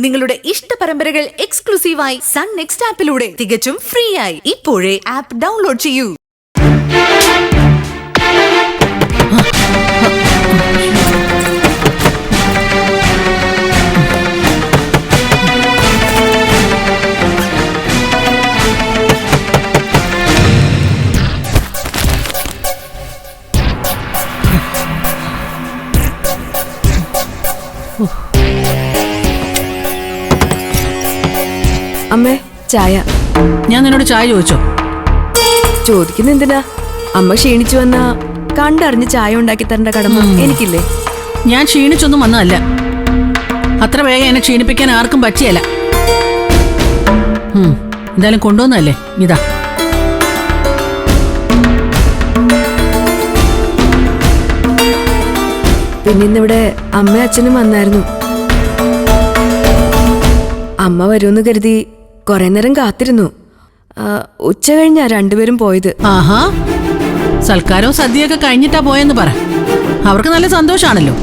നിങ്ങളുടെ ഇഷ്ട പരമ്പരകൾ എക്സ്ക്ലൂസീവായി സൺ നെക്സ്റ്റ് ആപ്പിലൂടെ തികച്ചും ഫ്രീ ആയി ഇപ്പോഴേ ആപ്പ് ഡൗൺലോഡ് ചെയ്യൂ. അമ്മേ, ചായ. ഞാൻ നിന്നോട് ചായ ചോദിച്ചോ? ചോദിക്കുന്ന എന്തിനാ? അമ്മ ക്ഷീണിച്ചു വന്നാ കണ്ടറിഞ്ഞ് ചായ ഉണ്ടാക്കി തരേണ്ട കടമ എനിക്കില്ലേ? ഞാൻ ക്ഷീണിച്ചൊന്നും വന്നതല്ല. അത്ര വേഗം എന്നെ ക്ഷീണിപ്പിക്കാൻ ആർക്കും പറ്റിയല്ല. എന്തായാലും കൊണ്ടുവന്നല്ലേ, ഇതാ. പിന്നിന്നിവിടെ അമ്മയും അച്ഛനും വന്നായിരുന്നു. അമ്മ വരുമെന്ന് കരുതി കുറെ നേരം കാത്തിരുന്നു. ഉച്ച കഴിഞ്ഞാ രണ്ടുപേരും പോയത്. ആഹാ, സൽക്കാരവും സദ്യയൊക്കെ കഴിഞ്ഞിട്ടാ പോയെന്ന് പറ. അവർക്ക് നല്ല സന്തോഷാണല്ലോ.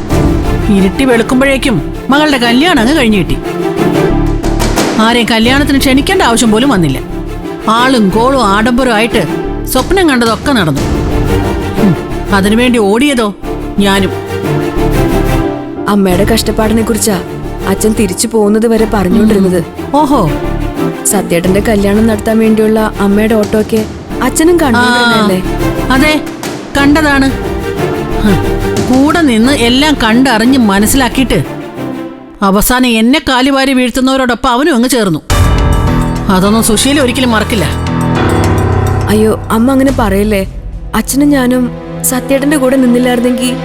ഇരുട്ടി വെളുക്കുമ്പോഴേക്കും മകളുടെ കല്യാണം അങ്ങ് കഴിഞ്ഞു കിട്ടി. ആരെയും കല്യാണത്തിന് ക്ഷണിക്കേണ്ട ആവശ്യം പോലും വന്നില്ല. ആളും കോളും ആഡംബരവും ആയിട്ട് സ്വപ്നം കണ്ടതൊക്കെ നടന്നു. അതിനുവേണ്ടി ഓടിയതോ ഞാനും. അമ്മയുടെ കഷ്ടപ്പാടിനെ കുറിച്ചാ അച്ഛൻ തിരിച്ചു പോകുന്നത് വരെ പറഞ്ഞുകൊണ്ടിരുന്നത്. ഓഹോ, സത്യേട്ടന്റെ കല്യാണം നടത്താൻ വേണ്ടിയുള്ള അമ്മയുടെ ഓട്ടോക്കെ അച്ഛനും കണ്ടല്ലേ? അതെ, കണ്ടതാണ്. കൂടെ നിന്ന് എല്ലാം കണ്ടറിഞ്ഞ് മനസ്സിലാക്കിയിട്ട് അവസാനം എന്നെ കാലുവാരി വീഴ്ത്തുന്നവരോടൊപ്പം അവനും അങ്ങ് ചേർന്നു. അതൊന്നും സുശീല ഒരിക്കലും മറക്കില്ല. അയ്യോ അമ്മ അങ്ങനെ പറയല്ലേ. അച്ഛനും ഞാനും സത്യേട്ടന്റെ കൂടെ നിന്നില്ലായിരുന്നെങ്കിൽ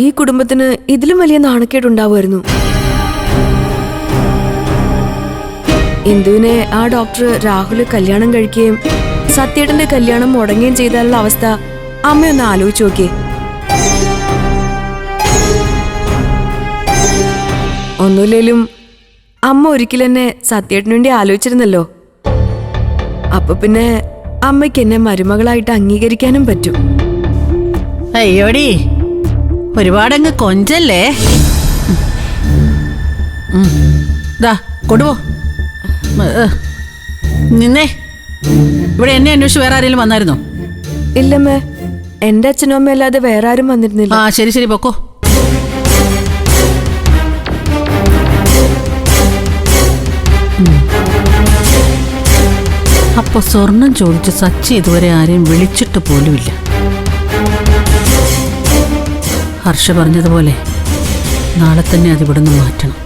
ഈ കുടുംബത്തിന് ഇതിലും വലിയ നാണക്കേടുണ്ടാവുമായിരുന്നു. ഇന്ദുവിനെ ആ ഡോക്ടർ രാഹുൽ കല്യാണം കഴിക്കുകയും സത്യേട്ടന്റെ കല്യാണം മുടങ്ങുകയും ചെയ്താലുള്ള അവസ്ഥ അമ്മയൊന്ന് ആലോചിച്ച് നോക്കിയേ. ഒന്നുമില്ലേലും അമ്മ ഒരിക്കലെന്നെ സത്യേട്ടന് വേണ്ടി ആലോചിച്ചിരുന്നല്ലോ. അപ്പൊ പിന്നെ അമ്മയ്ക്ക് എന്നെ മരുമകളായിട്ട് അംഗീകരിക്കാനും പറ്റും. അയ്യോടി, ഒരുപാടങ്ങ് കൊഞ്ചല്ലേ. ദാ കൊണ്ടുപോ. നിന്നേ, ഇവിടെ എന്നെ അന്വേഷിച്ച് വേറെ ആരെങ്കിലും വന്നായിരുന്നോ? ഇല്ലമ്മേ, എന്റെ അച്ഛനും അമ്മ അല്ലാതെ വേറെ ആരും വന്നിരുന്നില്ല. ആ ശരി ശരി, പൊക്കോ. അപ്പൊ സ്വർണം ചോദിച്ച് സച്ചി ഇതുവരെ ആരെയും വിളിച്ചിട്ട് പോലുമില്ല. ഹർഷ പറഞ്ഞതുപോലെ നാളെ തന്നെ അത് ഇവിടുന്ന് മാറ്റണം.